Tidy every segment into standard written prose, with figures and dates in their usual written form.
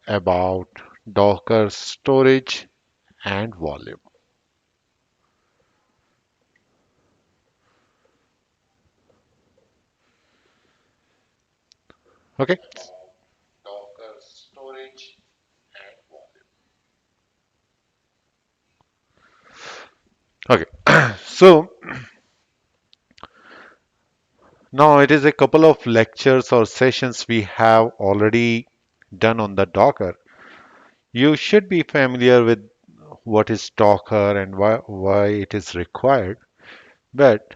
about Docker storage and volume. Okay. Docker storage and volume. Okay. So now it is a couple of lectures or sessions we have already done on the Docker. You should be familiar with what is Docker and why it is required. But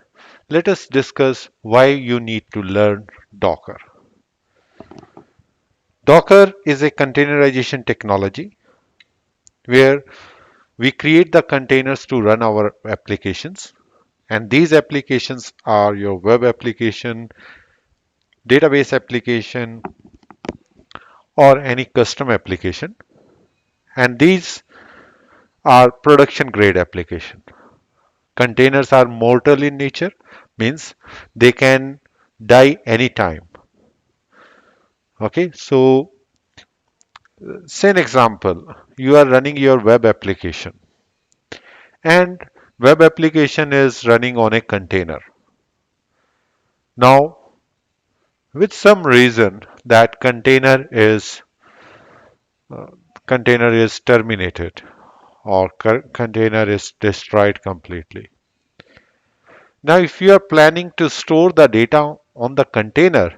let us discuss why you need to learn Docker. Docker is a containerization technology where we create the containers to run our applications. And these applications are your web application, database application, or any custom application. And these are production grade application. Containers are mortal in nature, means they can die anytime. Okay, so say an example, you are running your web application and web application is running on a container. Now, with some reason that container is terminated or container is destroyed completely. Now, if you are planning to store the data on the container,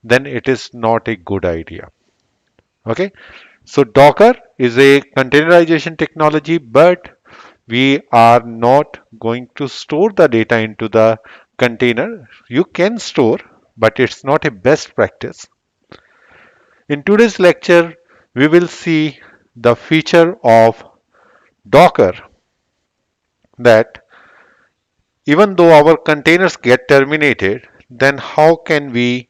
then it is not a good idea. Okay, so Docker is a containerization technology, but we are not going to store the data into the container. You can store, but it's not a best practice. In today's lecture, we will see the feature of Docker that even though our containers get terminated, then how can we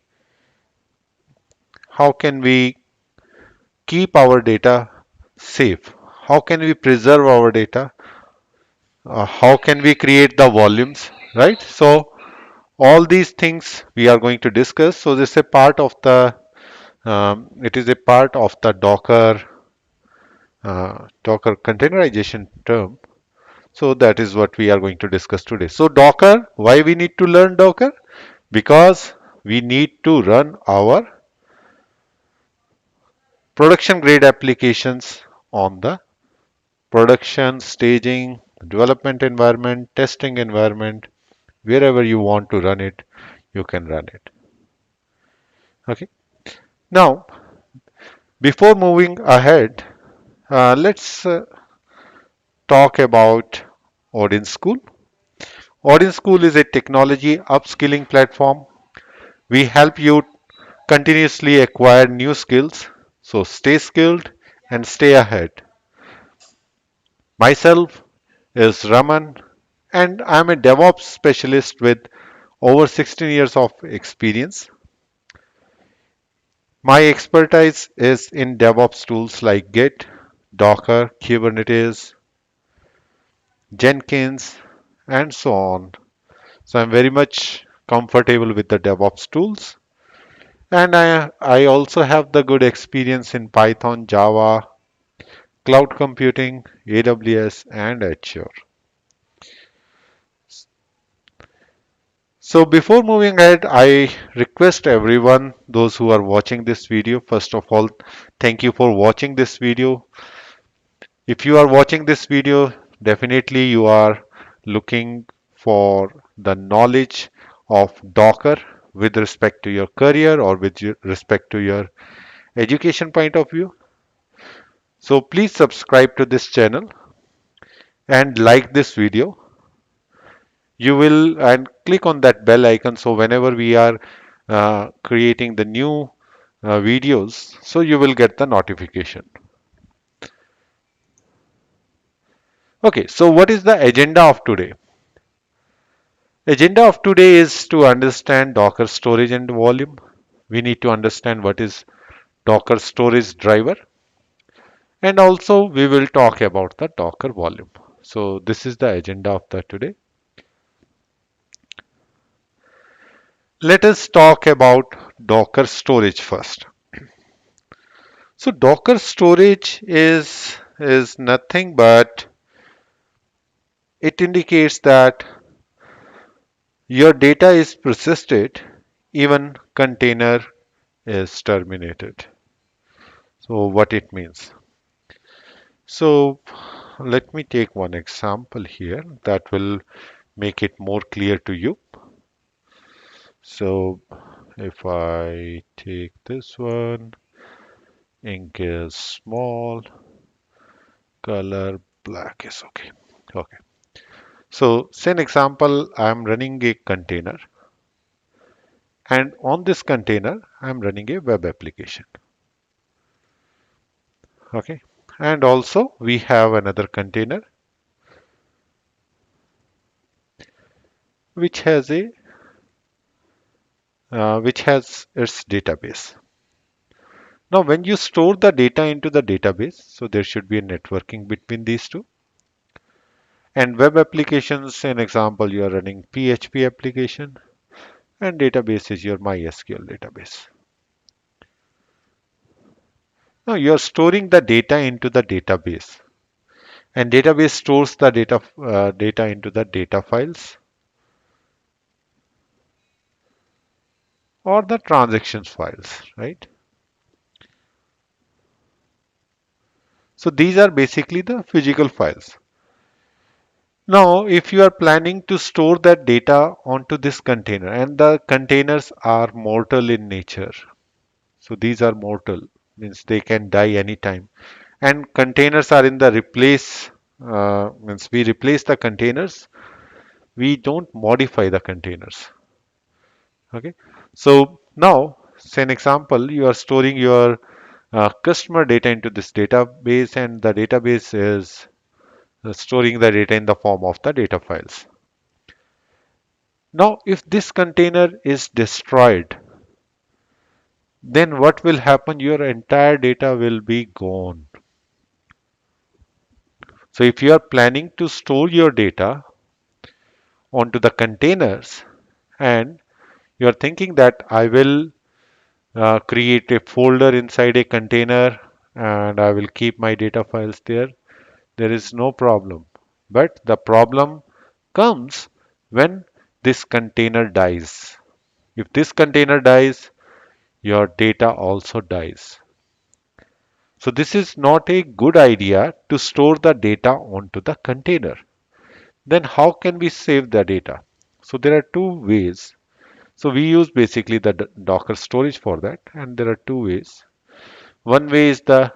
keep our data safe? How can we preserve our data? How can we create the volumes, right? So all these things we are going to discuss. So this is a part of the it is a part of the Docker containerization term. So that is what we are going to discuss today. So Docker, why we need to learn Docker? Because we need to run our production grade applications on the production, staging, development environment, testing environment, wherever you want to run it, you can run it. Okay. Now, before moving ahead, let's talk about OdinSchool. OdinSchool is a technology upskilling platform. We help you continuously acquire new skills, so stay skilled and stay ahead. Myself is Raman, and I'm a DevOps specialist with over 16 years of experience. My expertise is in DevOps tools like Git, Docker, Kubernetes, Jenkins, and so on. So I'm very much comfortable with the DevOps tools. And I also have the good experience in Python, Java, cloud computing, AWS, and Azure. So before moving ahead, I request everyone, those who are watching this video, first of all, thank you for watching this video. If you are watching this video, definitely you are looking for the knowledge of Docker with respect to your career or with respect to your education point of view. So please subscribe to this channel and like this video. You will and click on that bell icon so whenever we are creating the new videos, so you will get the notification. Okay, so what is the agenda of today? Agenda of today is to understand Docker storage and volume. We need to understand what is Docker storage driver, and also we will talk about the Docker volume. So this is the agenda of the today. Let us talk about Docker storage first. So Docker storage is nothing but it indicates that your data is persisted even container is terminated. So what it means. So let me take one example here that will make it more clear to you. So if I take this one, ink is small, color black is okay. Okay. So say an example, I'm running a container and on this container, I'm running a web application. Okay. And also we have another container which has a which has its database. Now, when you store the data into the database, so there should be a networking between these two. And web applications, an example, you are running PHP application, and database is your MySQL database. Now, you are storing the data into the database, and database stores the data into the data files or the transactions files, right? So these are basically the physical files. Now, if you are planning to store that data onto this container, and the containers are mortal in nature, so these are mortal, means they can die anytime. And containers are in the replace, means we replace the containers, we don't modify the containers. Okay, so now, say an example, you are storing your customer data into this database, and the database is storing the data in the form of the data files. Now, if this container is destroyed, then what will happen? Your entire data will be gone. So if you are planning to store your data onto the containers and you are thinking that I will create a folder inside a container and I will keep my data files there, there is no problem. But the problem comes when this container dies. If this container dies, your data also dies. So this is not a good idea to store the data onto the container. Then how can we save the data? So there are two ways. So we use basically the Docker storage for that, and there are two ways. One way is the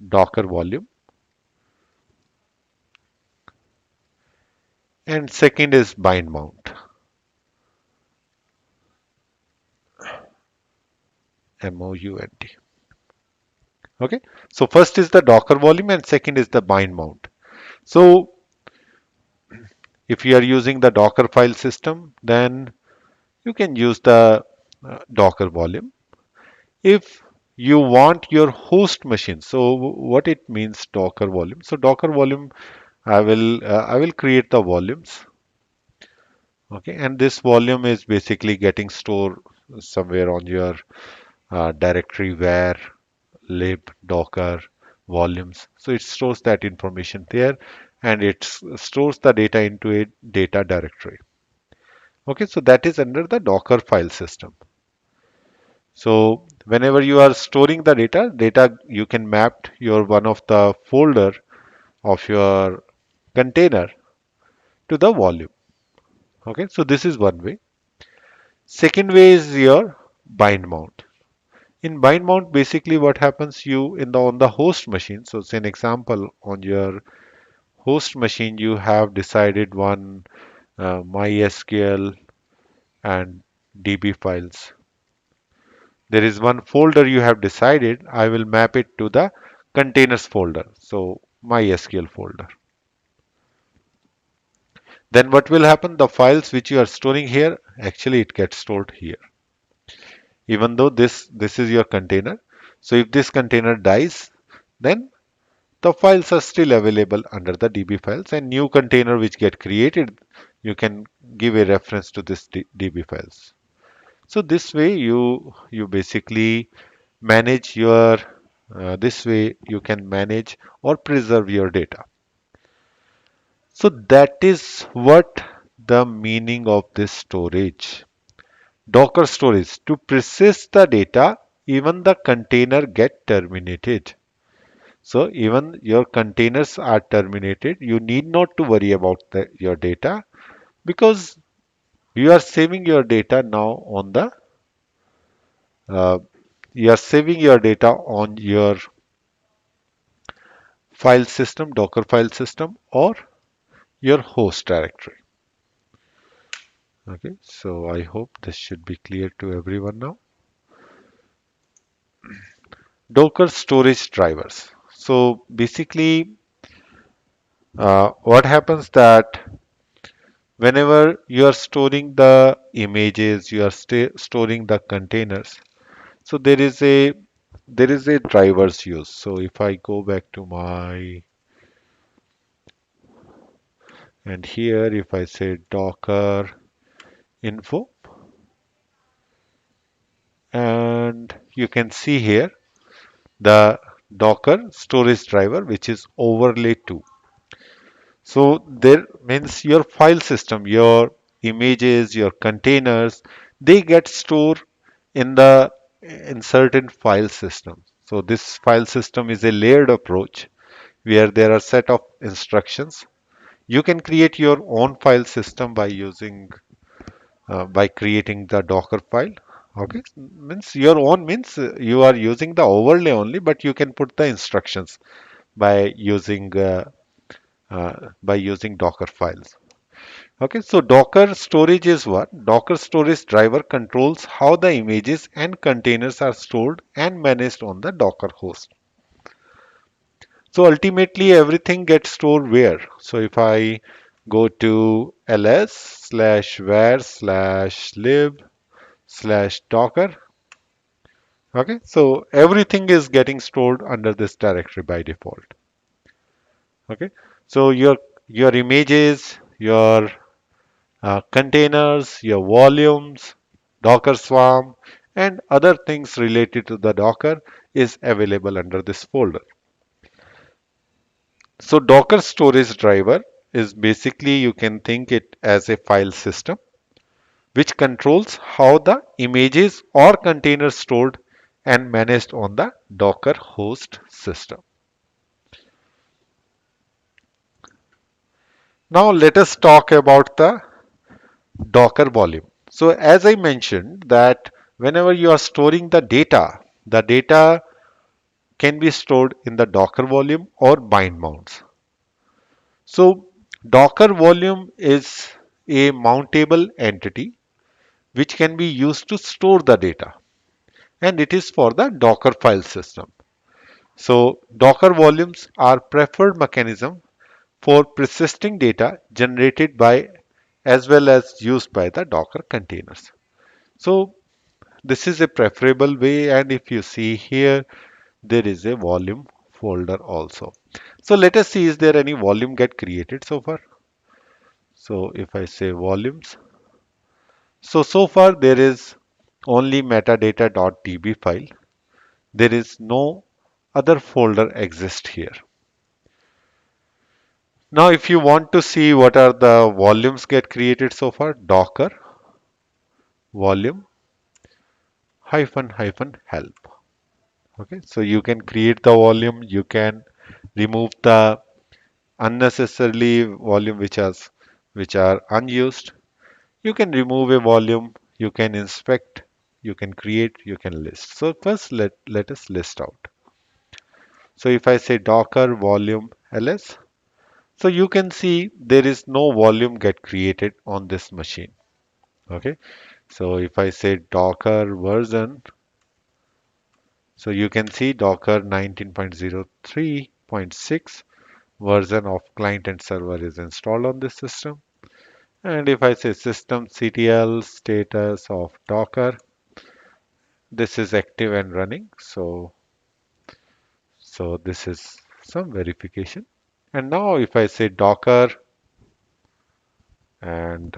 Docker volume, and second is bind mount, MOUNT. Okay. So first is the Docker volume, and second is the bind mount. So if you are using the Docker file system, then you can use the Docker volume. If you want your host machine, so what it means Docker volume? So Docker volume, I will create the volumes. Okay, and this volume is basically getting stored somewhere on your directory where lib docker volumes. So it stores that information there, and it stores the data into a data directory. Okay, so that is under the Docker file system. So whenever you are storing the data you can map your one of the folder of your container to the volume. Okay, so this is one way. Second way is your bind mount. In bind mount, basically what happens, you in the on the host machine. So say an example, on your host machine you have decided one MySQL and DB files. There is one folder you have decided, I will map it to the containers folder. So MySQL folder. Then what will happen? The files which you are storing here, actually it gets stored here. Even though this is your container. So if this container dies, then the files are still available under the DB files, and new container which get created, you can give a reference to this DB files. So this way you basically manage your This way you can manage or preserve your data. So that is what the meaning of this storage. Docker storage. To persist the data, even the container get terminated. So even your containers are terminated. You need not to worry about your data because you are saving your data now on the uh, you are saving your data on your file system, Docker file system, or your host directory. Okay, so I hope this should be clear to everyone now. Docker storage drivers. So basically, what happens that whenever you are storing the images, you are storing the containers. So there is a drivers use. So if I go back to my and here if I say Docker info and you can see here the Docker storage driver which is overlay 2. So there means your file system, your images, your containers, they get stored in the in certain file system. So this file system is a layered approach where there are set of instructions. You can create your own file system by creating the Docker file. Okay, means your own means you are using the overlay only, but you can put the instructions by using Docker files. Okay, so Docker storage is what? Docker storage driver controls how the images and containers are stored and managed on the Docker host. So ultimately everything gets stored where? So if I go to ls/var/lib/docker, okay, so everything is getting stored under this directory by default. Okay, so your images, your containers, your volumes, Docker Swarm, and other things related to the Docker is available under this folder. So Docker storage driver is basically you can think it as a file system which controls how the images or containers stored and managed on the Docker host system. Now let us talk about the Docker volume. So as I mentioned that whenever you are storing the data can be stored in the Docker volume or bind mounts. So Docker volume is a mountable entity which can be used to store the data and it is for the Docker file system. So Docker volumes are preferred mechanism for persisting data generated by as well as used by the Docker containers. So this is a preferable way and if you see here there is a volume folder also. So let us see is there any volume get created so far. So if I say volumes, so far there is only metadata.db file. There is no other folder exist here. Now if you want to see what are the volumes get created so far, Docker volume hyphen help. Okay, so you can create the volume, you can remove the unnecessarily volume which are unused. You can remove a volume, you can inspect, you can create, you can list. So first let us list out. So if I say Docker volume ls, so you can see there is no volume get created on this machine. Okay. So if I say Docker version, so you can see Docker 19.03.6 version of client and server is installed on this system. And if I say systemctl status of Docker, this is active and running. So this is some verification. And now if I say Docker and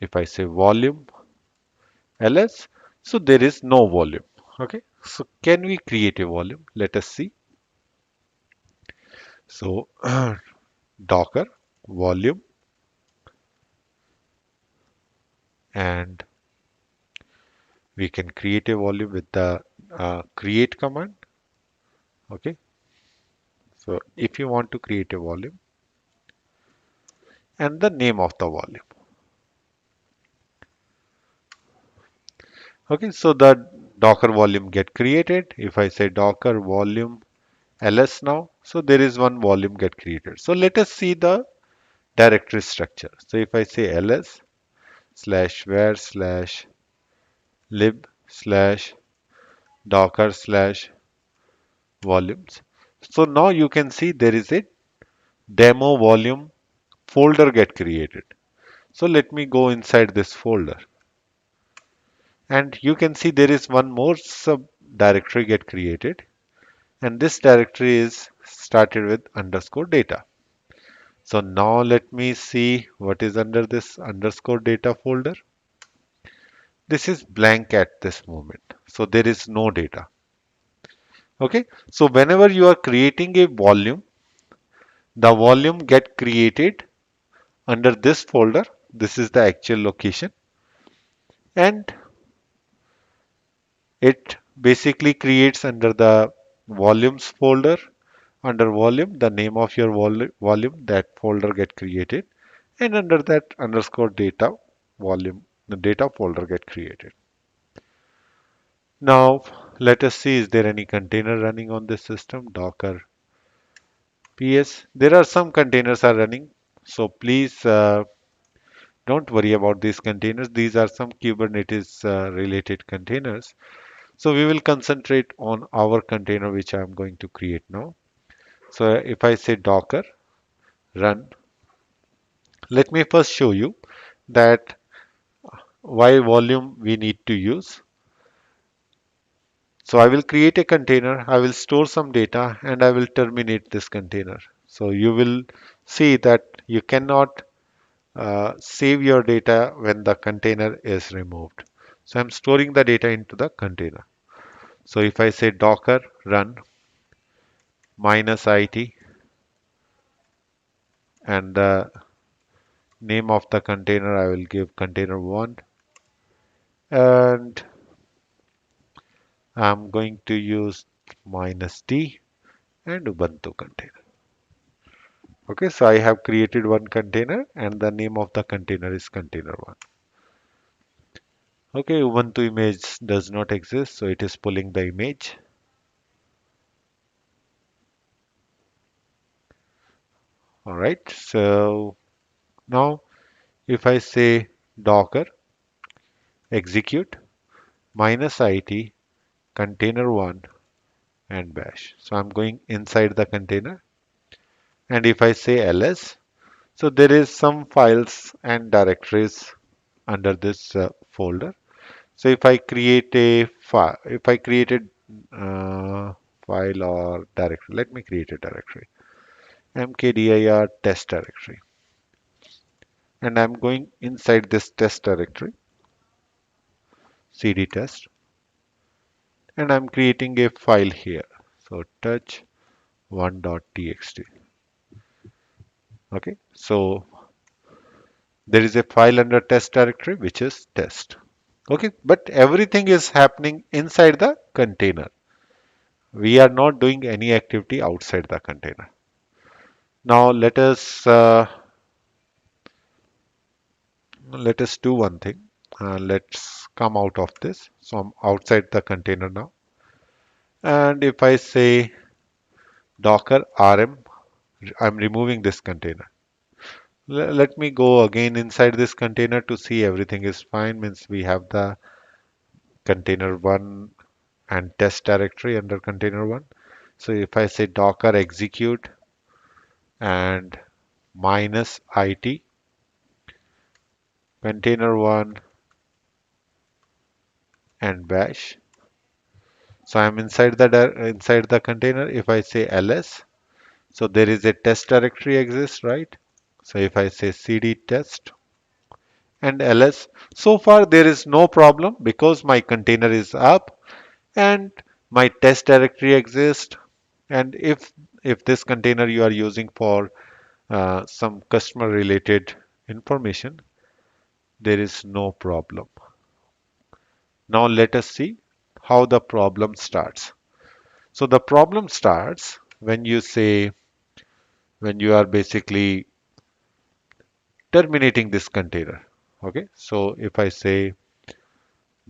if I say volume ls, so there is no volume. Okay. So can we create a volume? Let us see. So Docker volume, and we can create a volume with the create command. Okay. So if you want to create a volume and the name of the volume. Okay. So the Docker volume get created. If I say Docker volume ls now, so there is one volume get created. So let us see the directory structure. So if I say ls slash where slash lib slash docker slash volumes. So now you can see there is a demo volume folder get created. So let me go inside this folder, and you can see there is one more sub directory get created, and this directory is started with underscore data. So now let me see what is under this underscore data folder. This is blank at this moment. So there is no data. Okay. So whenever you are creating a volume, the volume get created under this folder. This is the actual location, and it basically creates under the volumes folder. Under volume, the name of your volume, that folder get created, and under that underscore data volume, the data folder get created. Now let us see, is there any container running on this system? Docker ps. There are some containers are running, so please don't worry about these containers. These are some Kubernetes related containers. So we will concentrate on our container, which I'm going to create now. So if I say Docker run, let me first show you that why volume we need to use. So I will create a container, I will store some data, and I will terminate this container. So you will see that you cannot save your data when the container is removed. So I'm storing the data into the container. So if I say Docker run -it, and the name of the container, I will give container1, and I'm going to use -d and Ubuntu container. Okay, so I have created one container, and the name of the container is container1. Okay, Ubuntu image does not exist, so it is pulling the image. All right, so now if I say Docker execute -it container1 and bash. So I'm going inside the container, and if I say ls, so there is some files and directories under this folder. So if I create a file, if I created file or directory, let me create a directory, mkdir test directory, and I'm going inside this test directory, cd test, and I'm creating a file here. So touch1.txt. Okay, so there is a file under test directory which is test. Okay, but everything is happening inside the container. We are not doing any activity outside the container. Now let us do one thing. Let's come out of this. So I'm outside the container now. And if I say Docker rm, I'm removing this container. Let me go again inside this container to see everything is fine. Means we have the container one and test directory under container one. So if I say Docker execute and -it container one and bash. So I'm inside the container. If I say ls, so there is a test directory exists, right? So if I say cd test and ls, so far there is no problem because my container is up, and my test directory exists, and if this container you are using for some customer related information, there is no problem. Now let us see how the problem starts. So the problem starts when you say, when you are basically terminating this container. Okay, so if I say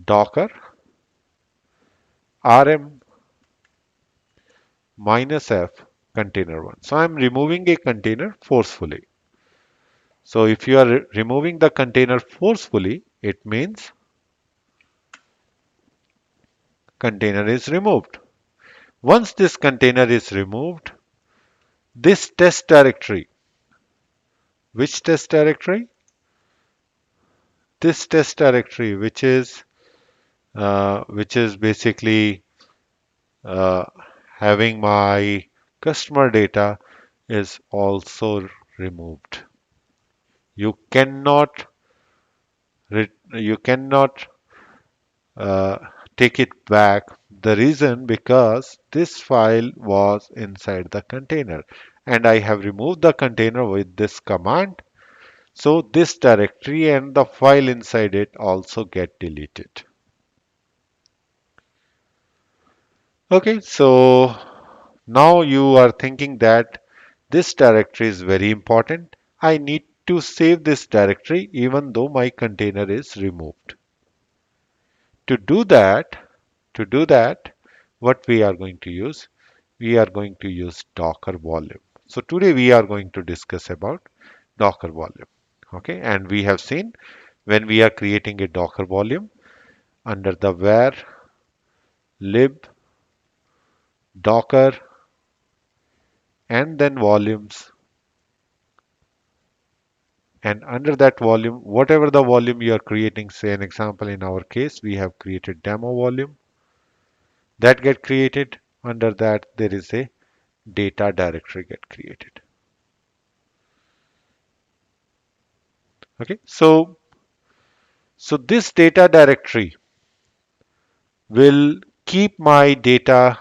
docker rm minus f container one, so I'm removing a container forcefully. So if you are removing the container forcefully, it means container is removed. Once this container is removed, this test directory, which test directory? This test directory, which is basically uh, having my customer data, is also removed. You cannot you cannot uh, take it back. The reason, because this file was inside the container and I have removed the container with this command. So this directory and the file inside it also get deleted. Okay, so now you are thinking that this directory is very important. I need to save this directory even though my container is removed. To do that, to do that, what we are going to use? We are going to use Docker volume. So today we are going to discuss about Docker volume. Okay, and we have seen when we are creating a Docker volume under the var lib docker and then volumes, and under that volume, whatever the volume you are creating, say an example, in our case we have created demo volume, that get created. Under that there is a data directory get created. Okay, so this data directory will keep my data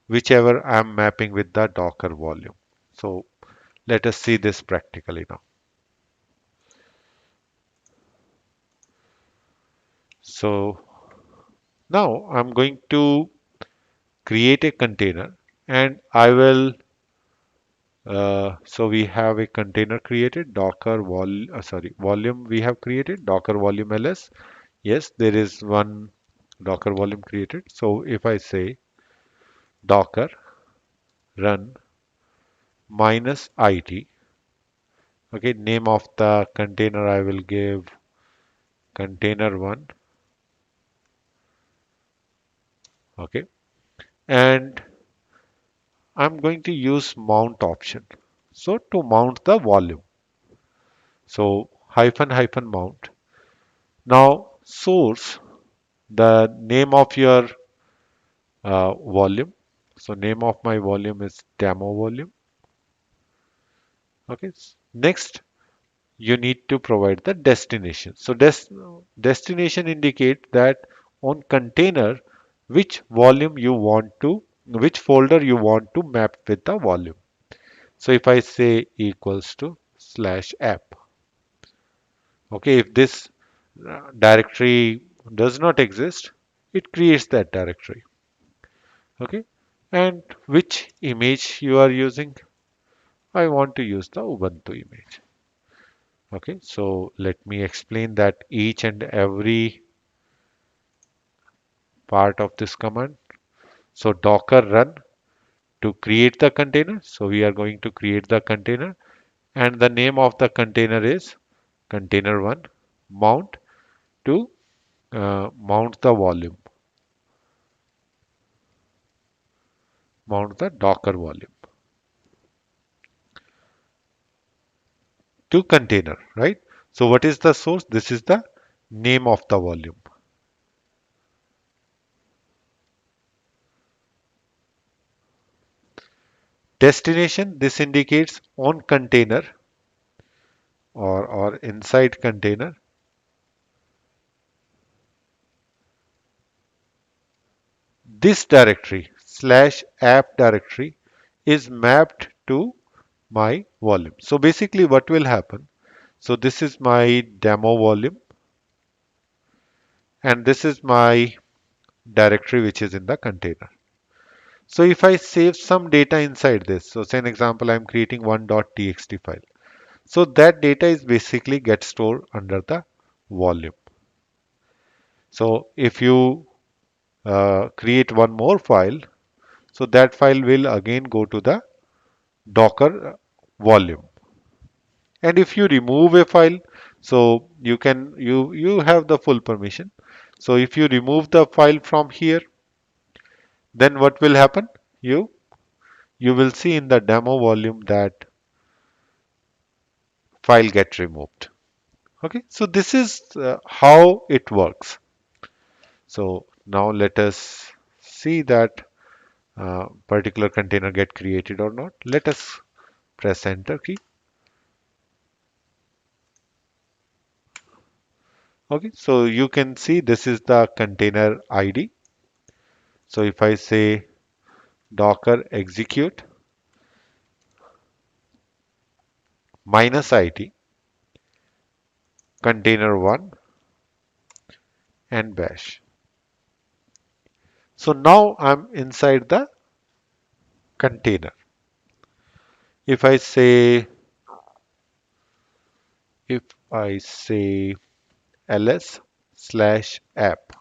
whichever I'm mapping with the docker volume. So let us see this practically now. So now I'm going to create a container, and I will so we have a container created, docker volume we have created, docker volume ls. Yes, there is one docker volume created. So if I say docker run minus it, okay, name of the container I will give container one, okay, and I'm going to use mount option. So to mount the volume, so hyphen hyphen mount. Now source, the name of your volume. So name of my volume is demo volume. Okay. Next, you need to provide the destination. So destination indicate that on container which volume you want to, which folder you want to map with the volume. So if I say equals to slash app, okay, if this directory does not exist, it creates that directory. Okay, and which image you are using? I want to use the Ubuntu image. Okay, so let me explain that each and every part of this command. So docker run to create the container. So we are going to create the container, and the name of the container is container one. Mount to mount the volume, mount the docker volume to container, right? So what is the source? This is the name of the volume. Destination, this indicates on container or inside container. this directory slash app directory is mapped to my volume. So basically what will happen, so this is my demo volume and this is my directory which is in the container. So if I save some data inside this, so say an example, I'm creating one.txt file. So that data is basically get stored under the volume. So if you create one more file, so that file will again go to the Docker volume. And if you remove a file, so you have the full permission. So if you remove the file from here, then what will happen? You will see in the demo volume that file get removed. Okay, so this is how it works. So now let us see that particular container get created or not. Let us press enter key. Okay, so you can see this is the container ID. So if I say docker execute -it container1 and bash. So now I'm inside the container. If I say if I say ls slash app.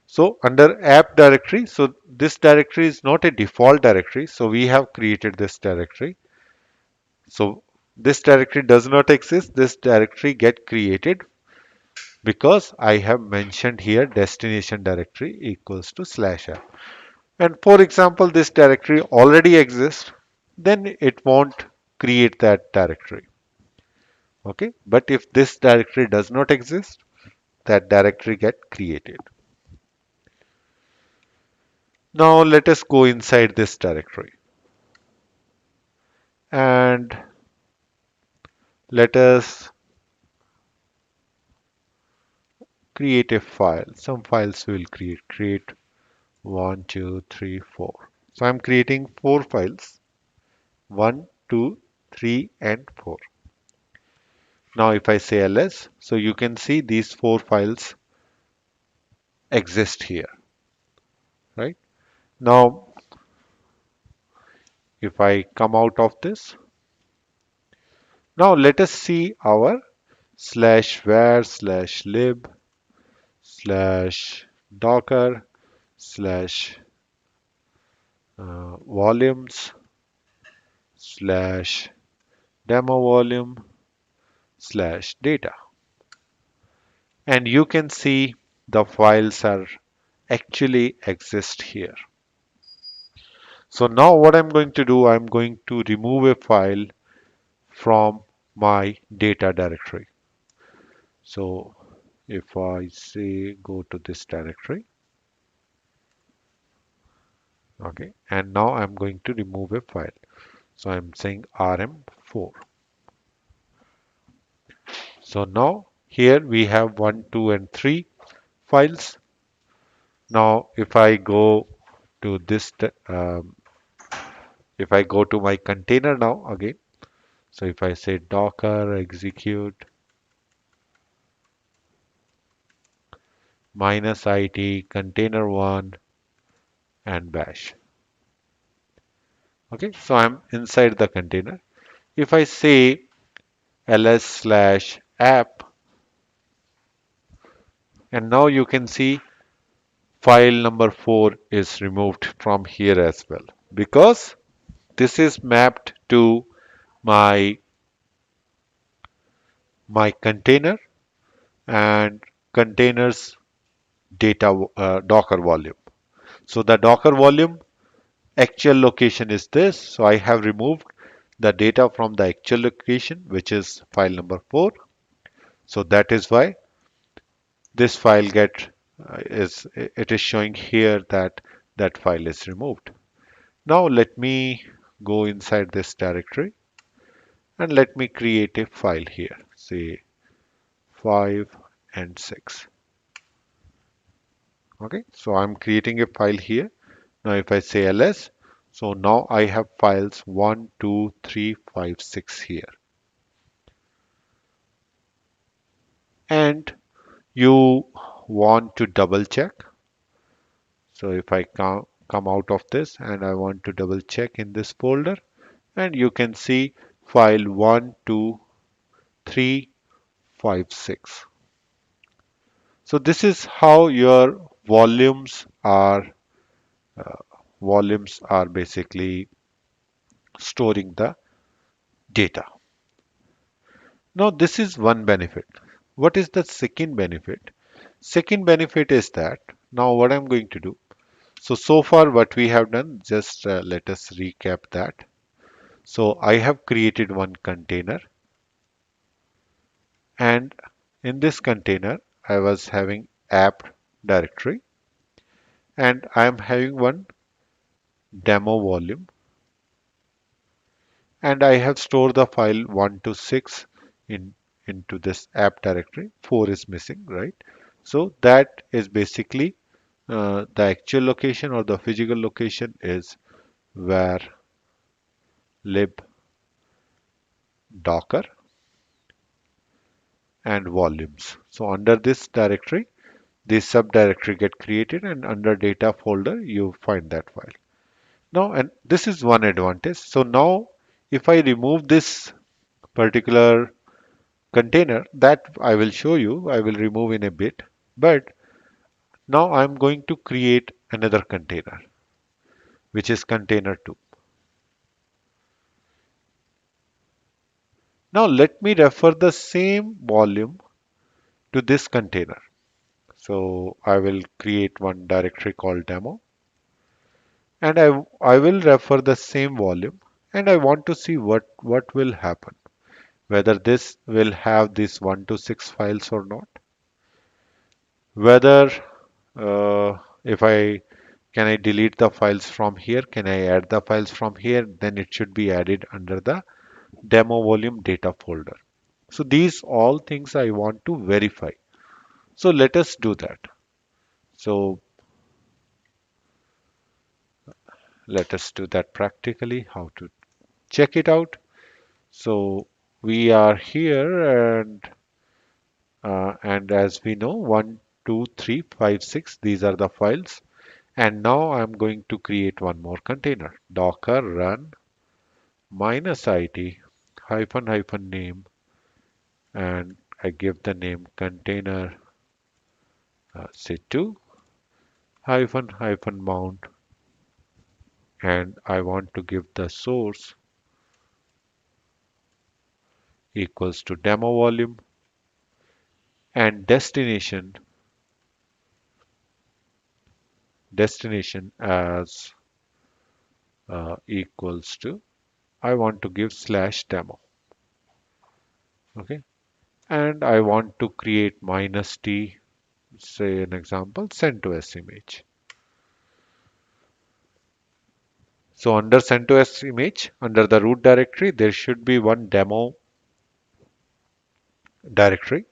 So under app directory, so this directory is not a default directory. So we have created this directory. So this directory does not exist. This directory get created because I have mentioned here destination directory equals to slash app. And for example, this directory already exists, then it won't create that directory. Okay, but if this directory does not exist, that directory get created. Now let us go inside this directory and let us create a file. Some files we will create one, two, three, four. So I'm creating four files, one, two, three, and four. Now if I say ls, so you can see these four files exist here, right? Now if I come out of this, now let us see our slash var slash lib slash docker slash volumes slash demo volume slash data. And you can see the files are actually exist here. So now what I'm going to do, I'm going to remove a file from my data directory. So if I say go to this directory, okay, and now I'm going to remove a file. So I'm saying rm4. So now here we have 1, 2, and 3 files. Now if I go to this, if I go to my container now again, so if I say docker execute -it container1 and bash. Okay, so I'm inside the container. If I say ls slash app, and now you can see file number 4 is removed from here as well because this is mapped to my container and containers data docker volume. So the docker volume actual location is this. So I have removed the data from the actual location, which is file number 4. So that is why this file get is it is showing here that that file is removed. Now let me go inside this directory and let me create a file here, say 5 and 6. Okay, so I'm creating a file here. Now if I say ls, so now I have files 1, 2, 3, 5, 6 here. And you want to double check. So if I come out of this and I want to double check in this folder, and you can see file 1, 2, 3, 5, 6. So this is how your uh, volumes are basically storing the data. Now this is one benefit. What is the second benefit? Second benefit is that now what I'm going to do. So far what we have done, just let us recap that. So I have created one container, and in this container I was having app directory, and I am having one demo volume, and I have stored the file 1 to 6 in into this app directory. 4 is missing, right? So that is basically the actual location, or the physical location is where lib docker and volumes. So under this directory, this subdirectory get created, and under data folder you find that file. Now, and this is one advantage. So now if I remove this particular container, that I will show you, I will remove in a bit, but now I'm going to create another container, which is container 2. Now let me refer the same volume to this container. So I will create one directory called demo, and I will refer the same volume, and I want to see what will happen, whether this will have these 1 to 6 files or not, whether if I can I delete the files from here, can I add the files from here, then it should be added under the demo volume data folder. So these all things I want to verify. So let us do that. So let us do that practically, how to check it out. So we are here, and as we know, 1, 2, 3, 5, 6, these are the files. And now I'm going to create one more container, docker run -it hyphen hyphen name, and I give the name container say 2 hyphen hyphen mount, and I want to give the source equals to demo volume, and destination as equals to, I want to give slash demo. Okay, and I want to create -t, say an example, send to s image. So under send to s image, under the root directory, there should be one demo directory.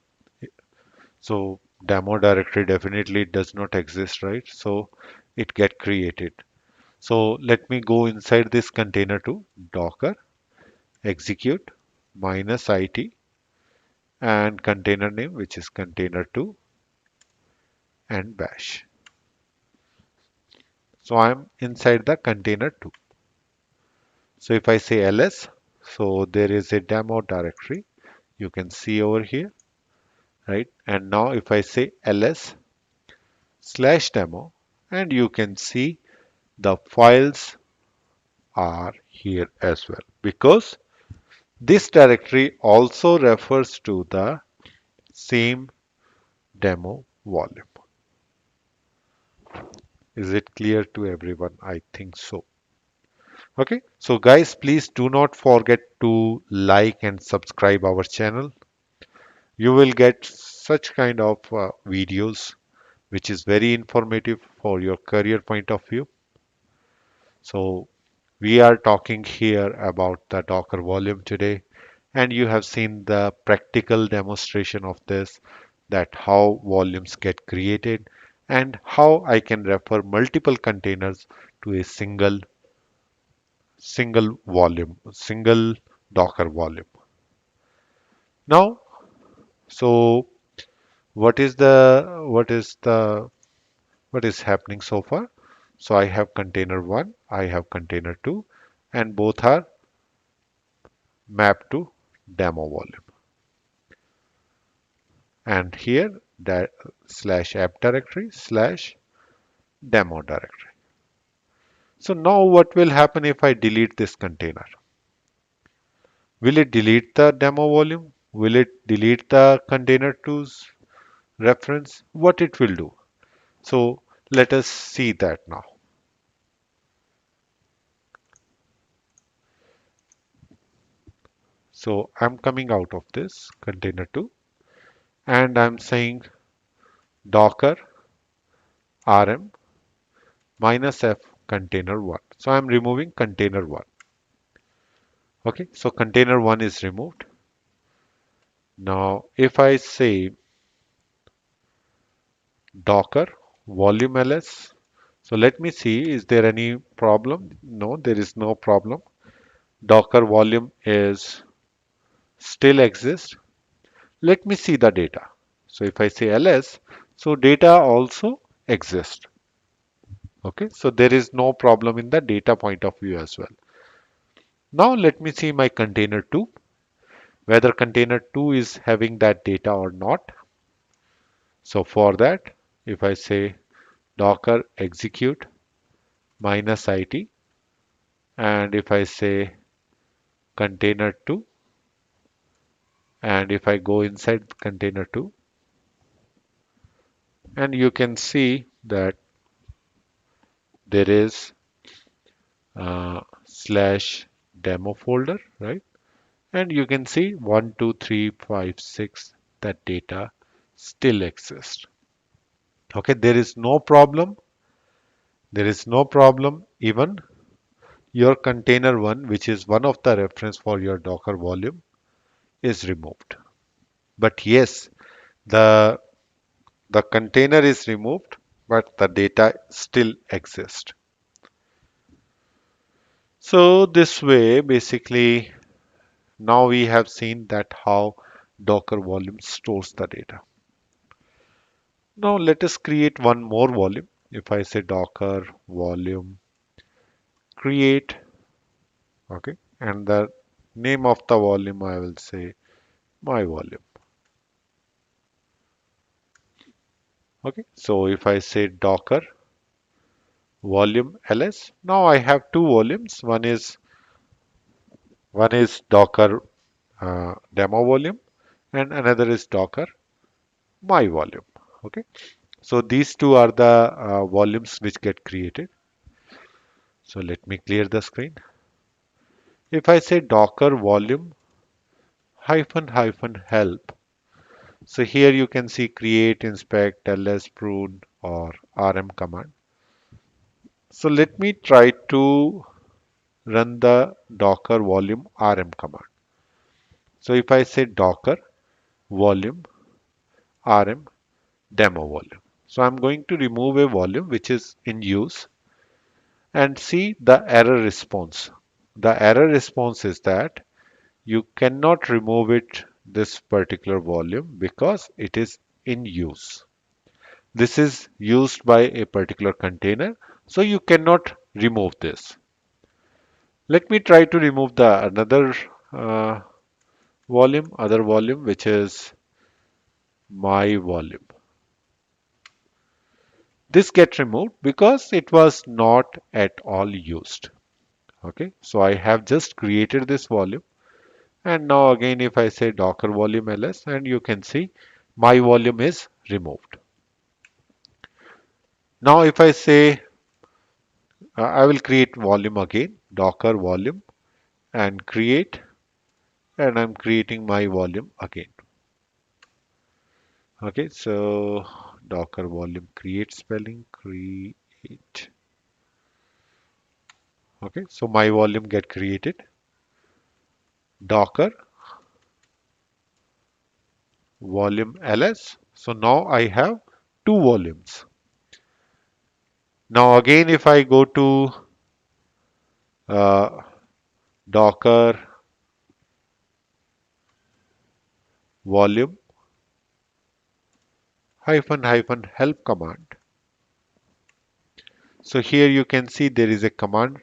So demo directory definitely does not exist, right? So it get created. So let me go inside this container to docker execute -it and container name, which is container 2, and bash. So I'm inside the container 2. So if I say ls, so there is a demo directory you can see over here, right? And now if I say ls slash demo, and you can see the files are here as well, because this directory also refers to the same demo volume. Is it clear to everyone? I think so. Okay, so guys, please do not forget to like and subscribe our channel. You will get such kind of videos which is very informative for your career point of view. So we are talking here about the Docker volume today, and you have seen the practical demonstration of this, that how volumes get created and how I can refer multiple containers to a single volume, single Docker volume. Now, so what is happening so far? So I have container 1, I have container 2, and both are mapped to demo volume. And here that slash app directory slash demo directory. So now what will happen if I delete this container? Will it delete the demo volume? Will it delete the container 2's reference? What it will do? So let us see that now. So I'm coming out of this container 2 and I'm saying docker rm minus f container 1. So I'm removing container 1. Okay, so container 1 is removed. Now if I say docker volume ls, so let me see, is there any problem? No, there is no problem. Docker volume is still exists. Let me see the data. So if I say ls, so data also exists. Okay, so there is no problem in the data point of view as well. Now let me see my container 2, whether container 2 is having that data or not. So for that, if I say docker execute minus it, and if I say container 2, and if I go inside container 2, and you can see that there is slash demo folder, right? And you can see 1, 2, 3, 5, 6, that data still exists. Okay, there is no problem. There is no problem even your container 1, which is one of the reference for your Docker volume, is removed. But yes, the the container is removed, but the data still exists. So this way, basically, now we have seen that how Docker volume stores the data. Now let us create one more volume. If I say Docker volume create, okay, and the name of the volume I will say my volume. Okay, so if I say Docker volume ls, now I have two volumes. One is Docker demo volume, and another is Docker my volume. Okay, so these two are the volumes which get created. So let me clear the screen. If I say Docker volume hyphen hyphen help, so here you can see create, inspect, ls, prune, or rm command. So let me try to run the docker volume rm command. So if I say docker volume rm demo volume. So I'm going to remove a volume which is in use and see the error response. The error response is that you cannot remove it, this particular volume, because it is in use. This is used by a particular container, so you cannot remove this. Let me try to remove the another uh, other volume, which is my volume. This get removed because it was not at all used. Okay, so I have just created this volume, and now again if I say docker volume ls, and you can see my volume is removed. Now if I say I will create volume again, docker volume, and create, and I'm creating my volume again. Okay, so docker volume create spelling create. Okay, so my volume get created. Docker volume ls. So now I have two volumes. Now again, if I go to uh, Docker volume hyphen help command. So here you can see there is a command,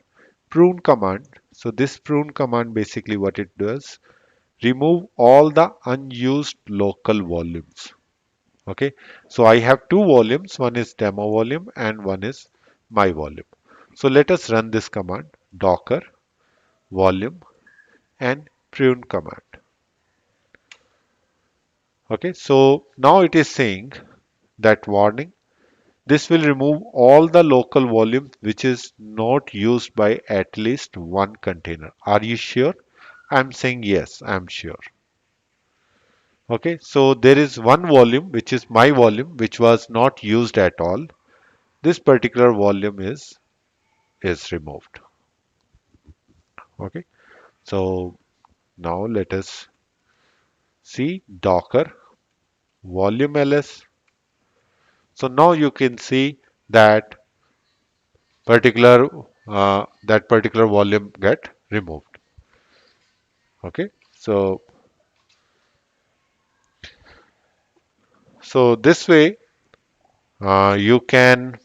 prune command. So this prune command, basically what it does, remove all the unused local volumes. Okay, so I have two volumes, one is demo volume and one is my volume. So let us run this command, docker volume and prune command. Okay, so now it is saying that warning, this will remove all the local volume which is not used by at least one container. Are you sure? I'm saying yes, I'm sure. Okay, so there is one volume which is my volume which was not used at all. This particular volume is removed. Okay, so now let us see docker volume ls. So now you can see that particular volume get removed. Okay, so this way you can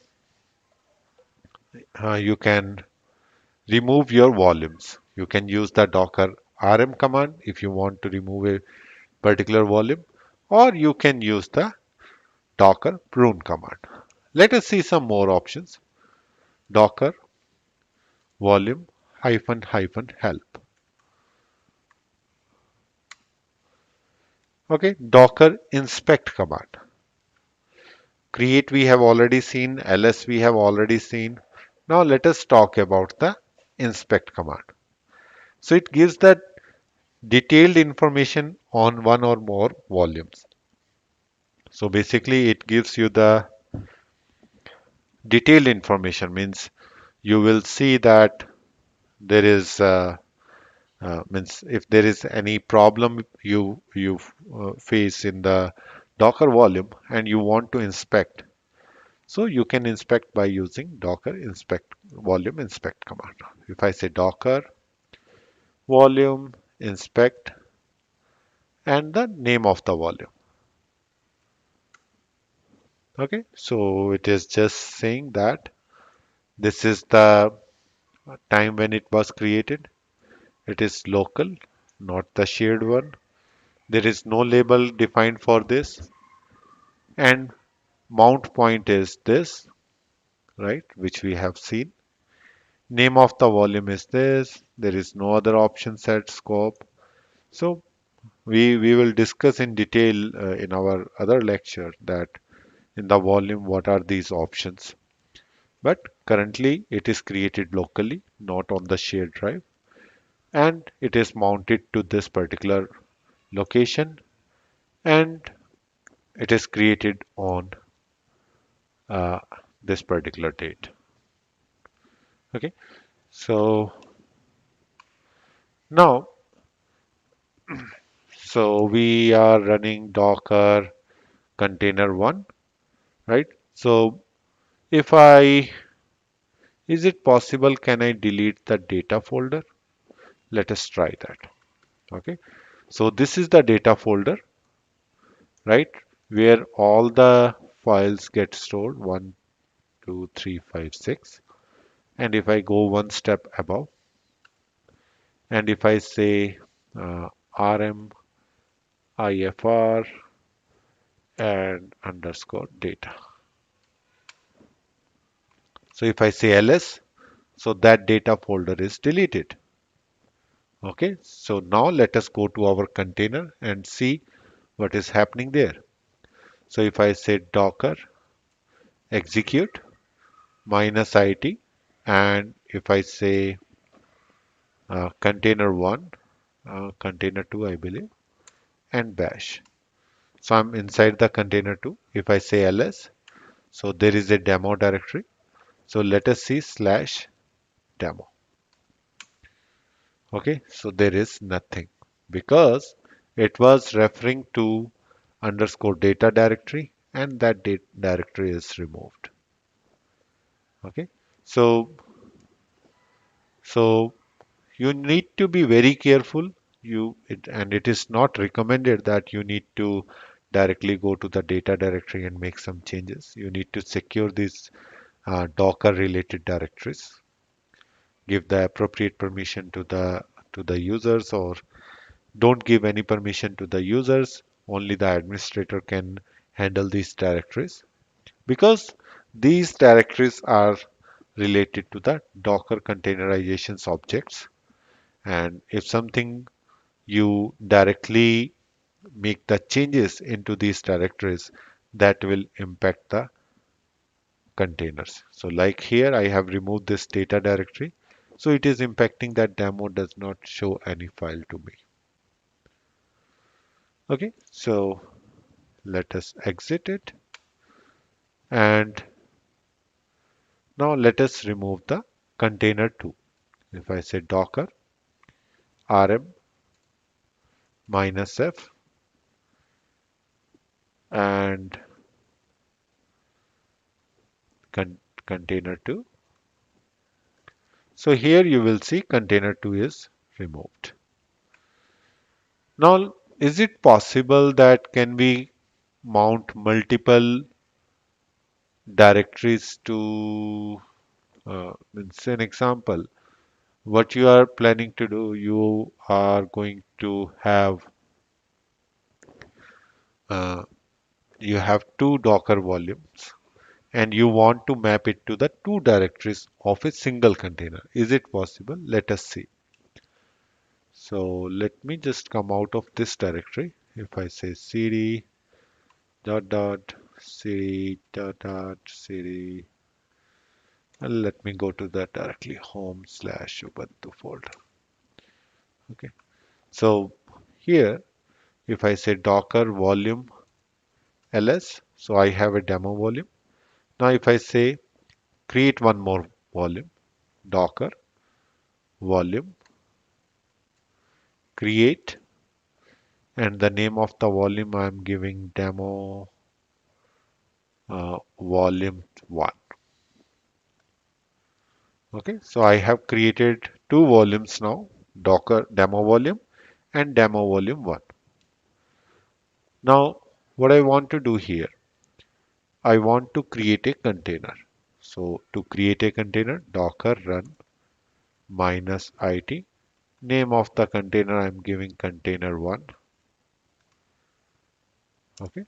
remove your volumes. You can use the docker rm command if you want to remove a particular volume, or you can use the docker prune command. Let us see some more options. Docker volume hyphen help. Okay, docker inspect command. Create we have already seen, ls we have already seen. Now let us talk about the inspect command. So it gives that detailed information on one or more volumes. So basically it gives you the detailed information, means you will see that there is means if there is any problem you face in the docker volume and you want to inspect, so you can inspect by using docker inspect volume inspect command. If I say docker volume inspect and the name of the volume. Okay, so it is just saying that this is the time when it was created. It is local, not the shared one. There is no label defined for this, and mount point is this, right, which we have seen. Name of the volume is this. There is no other option set scope. So we will discuss in detail in our other lecture that in the volume what are these options. But currently it is created locally, not on the shared drive, and it is mounted to this particular location, and it is created on uh, this particular date. Okay, so now, so we are running Docker container one, right? So if I, is it possible, can I delete the data folder? Let us try that. Okay, so this is the data folder, right? Where all the files get stored, 1, 2, 3, 5, 6. And if I go one step above, and if I say rm ifr and underscore data. So if I say ls, so that data folder is deleted. Okay, so now let us go to our container and see what is happening there. So if I say docker execute -it, and if I say container 1, container 2, I believe, and bash. So I'm inside the container 2. If I say ls, so there is a demo directory. So let us see slash demo. Okay, so there is nothing because it was referring to underscore data directory, and that directory is removed. Okay. So, so you need to be very careful. And it is not recommended that you need to directly go to the data directory and make some changes. You need to secure these Docker related directories, give the appropriate permission to the users, or don't give any permission to the users. Only the administrator can handle these directories, because these directories are related to the Docker containerizations objects. And if something you directly make the changes into these directories, that will impact the containers. So like here, I have removed this data directory. So it is impacting that demo does not show any file to me. Okay, so let us exit it. And now let us remove the container too. If I say docker rm -f and con container 2. So here you will see container 2 is removed. Now, is it possible that can we mount multiple directories to, it's an example. What you are planning to do, you are going to have, uh, you have two Docker volumes and you want to map it to the two directories of a single container. Is it possible? Let us see. So let me just come out of this directory. If I say cd dot dot cd dot dot cd, and let me go to the directly home/ubuntu folder. Okay. So here, if I say docker volume ls, so I have a demo volume. Now if I say create one more volume, docker volume create, and the name of the volume I'm giving demo volume 1. Okay, so I have created two volumes now, Docker demo volume and demo volume 1. Now, what I want to do here, I want to create a container. So to create a container, Docker run -it. Name of the container I'm giving container 1. Okay,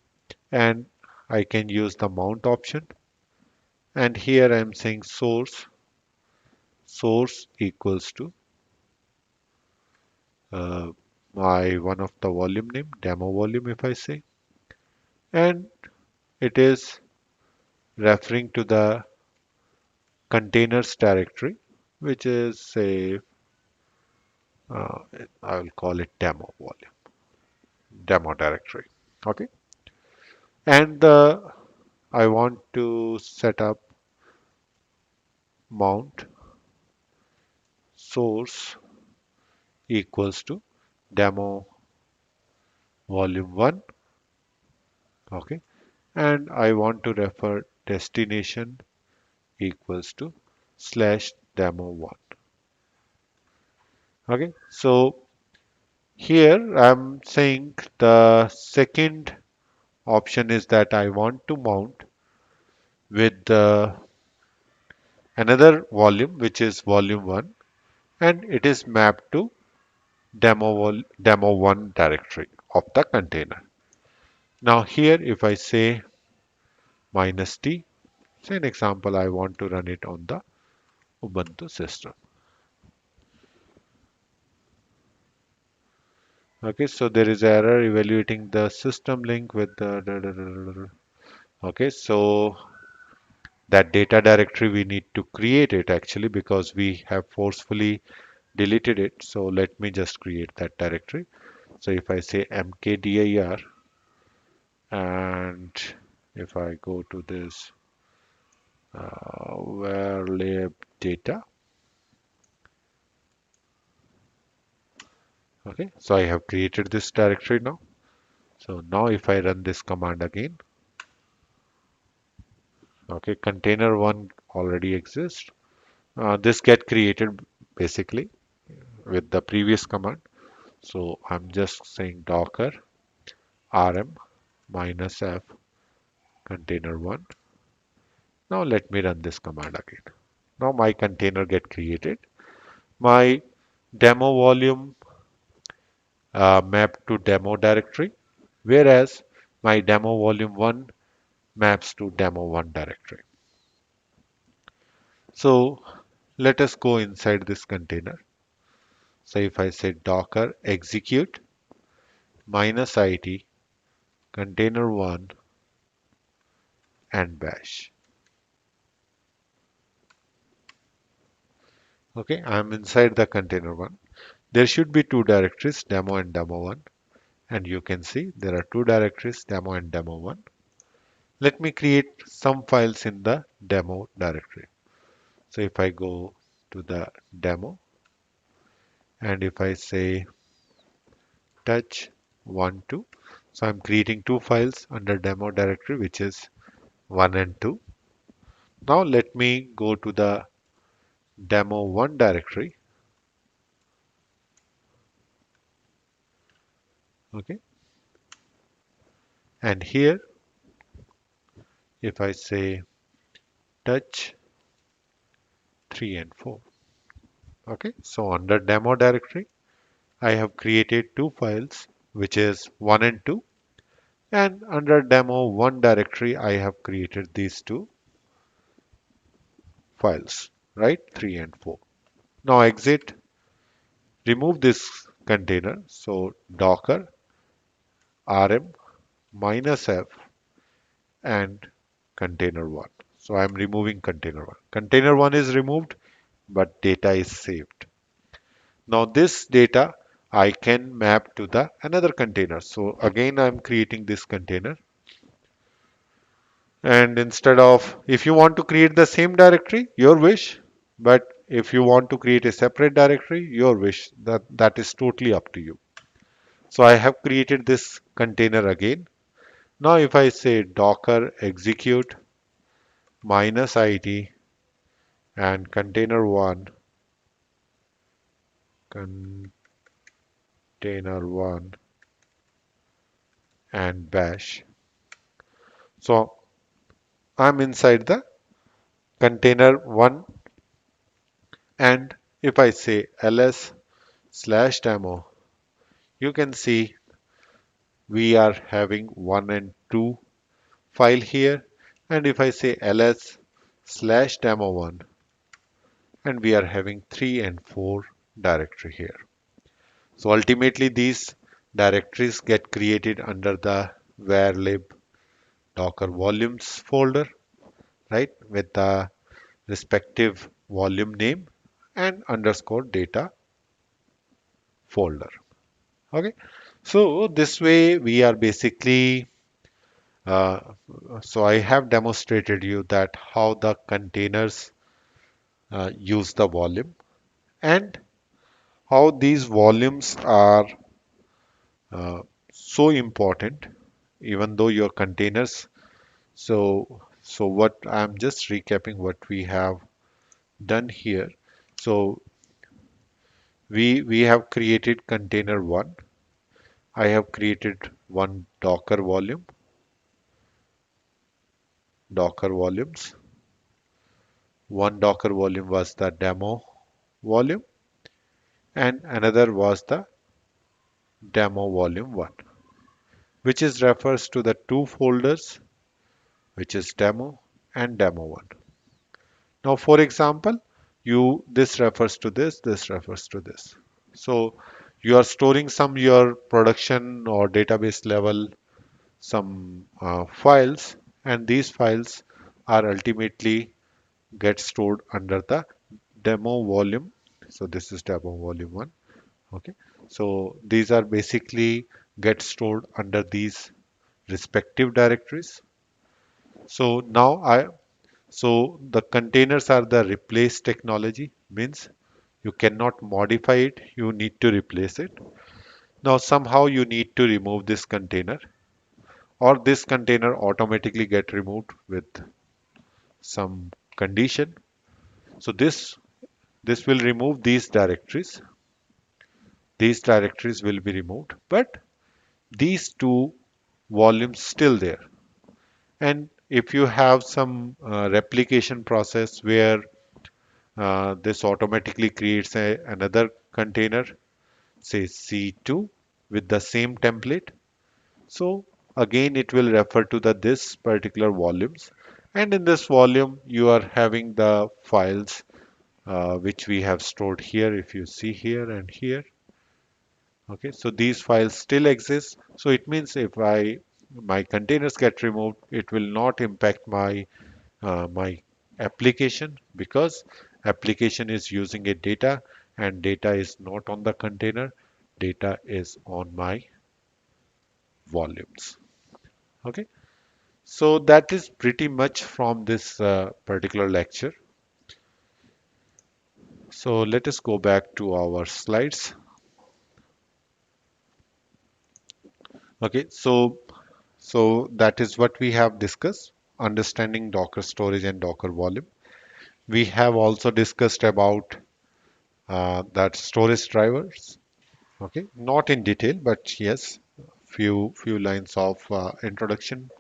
and I can use the mount option. And here I'm saying source equals to uh, my one of the volume name, demo volume if I say, and it is referring to the containers directory, which is say, uh, I will call it demo volume, demo directory. Okay, and I want to set up mount source equals to demo volume 1. Okay, and I want to refer destination equals to slash demo 1. Okay, so here I'm saying the second option is that I want to mount with another volume, which is volume 1, and it is mapped to demo 1 directory of the container. Now here if I say -t, say an example, I want to run it on the Ubuntu system. Okay, so there is error evaluating the system link with the. Okay, so that data directory we need to create it actually, because we have forcefully deleted it. So let me just create that directory. So if I say mkdir, and if I go to this where lib data. Okay, so I have created this directory now. So now if I run this command again, Okay, container one already exists. This get created basically with the previous command. So I'm just saying docker rm minus f container one. Now let me run this command again. Now my container get created. My demo volume mapped to demo directory, whereas my demo volume 1 maps to demo 1 directory. So let us go inside this container. So if I say docker execute minus it container 1 and bash. Okay, I'm inside the container 1. There should be two directories, demo and demo 1. And you can see there are two directories, demo and demo 1. Let me create some files in the demo directory. So if I go to the demo and if I say touch 1, 2, so I'm creating two files under demo directory, which is 1 and 2. Now let me go to the demo 1 directory. Okay. And here, if I say touch 3 and 4. Okay. So under demo directory, I have created two files, which is 1 and 2. And under demo 1 directory, I have created these two files, right? 3 and 4. Now exit, remove this container. So docker rm minus f and container 1. So I'm removing container 1. Container 1 is removed, but data is saved. Now this data I can map to the another container. So again, I'm creating this container. And instead of, if you want to create the same directory, your wish. But if you want to create a separate directory, your wish. That is totally up to you. So I have created this container again. Now if I say docker execute minus it and container 1 container 1 and bash. So I'm inside the container 1 and if I say ls slash demo, you can see we are having 1 and 2 file here. And if I say ls slash demo 1 and we are having 3 and 4 directory here. So ultimately these directories get created under the var lib docker volumes folder, right, with the respective volume name and underscore data folder. Okay, so this way we are basically uh, so I have demonstrated you that how the containers use the volume and how these volumes are uh, so important even though your containers. So what I'm just recapping what we have done here. So we have created container one. I have created one Docker volumes. One Docker volume was the demo volume, and another was the demo volume one, which is refers to the two folders, which is demo and demo one. Now, for example, you this refers to this refers to this. So you are storing some your production or database level some files, and these files are ultimately get stored under the demo volume. So this is demo volume one. Okay. So these are basically get stored under these respective directories. So now so the containers are the replace technology, means you cannot modify it, you need to replace it. Now somehow you need to remove this container or this container automatically get removed with some condition. So this will remove these directories. These directories will be removed, but these two volumes still there. And if you have some replication process where this automatically creates another container, say C2 with the same template. So again, it will refer to the this particular volumes. And in this volume, you are having the files which we have stored here. If you see here and here, okay, so these files still exist. So it means if my containers get removed, it will not impact my application, because application is using a data, and data is not on the container, data is on my volumes. Okay, so that is pretty much from this particular lecture. So let us go back to our slides. Okay, so that is what we have discussed, understanding Docker storage and Docker volume. We have also discussed about that storage drivers. Okay, not in detail, but yes, few lines of introduction.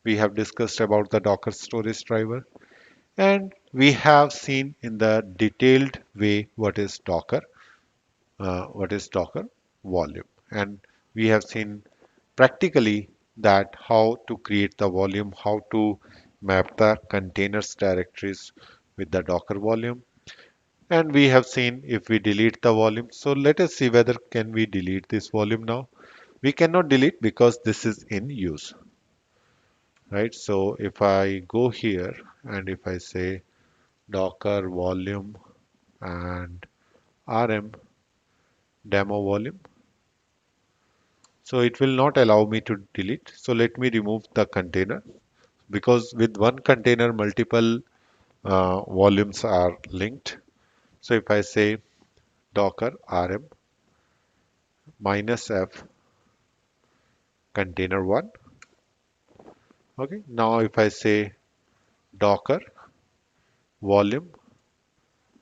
We have discussed about the Docker storage driver, and we have seen in the detailed way what is Docker volume, and we have seen practically that how to create the volume, how to map the containers directories with the Docker volume, and we have seen if we delete the volume. So let us see whether can we delete this volume now. We cannot delete because this is in use, right? So if I go here and if I say Docker volume and rm demo volume, so it will not allow me to delete. So let me remove the container, because with one container multiple volumes are linked. So if I say Docker rm -f container one, okay, now if I say Docker volume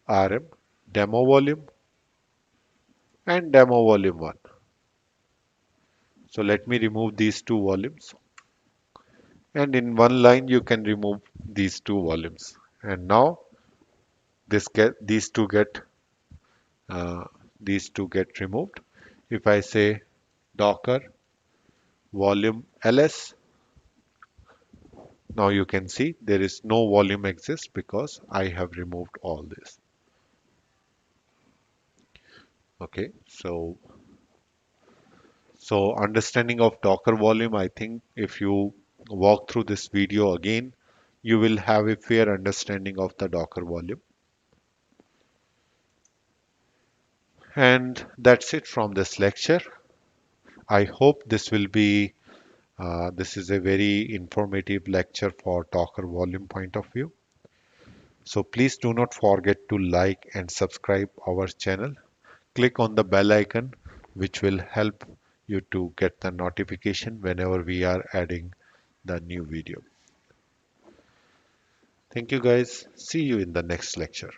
rm demo volume and demo volume 1. So let me remove these two volumes, and in one line you can remove these two volumes, and now these two get uh, removed. If I say Docker volume ls, now you can see there is no volume exists because I have removed all this. Okay, so understanding of Docker volume, I think if you walk through this video again, you will have a fair understanding of the Docker volume. And that's it from this lecture. I hope this is a very informative lecture for Docker volume point of view. So please do not forget to like and subscribe our channel. Click on the bell icon, which will help you to get the notification whenever we are adding the new video. Thank you guys. See you in the next lecture.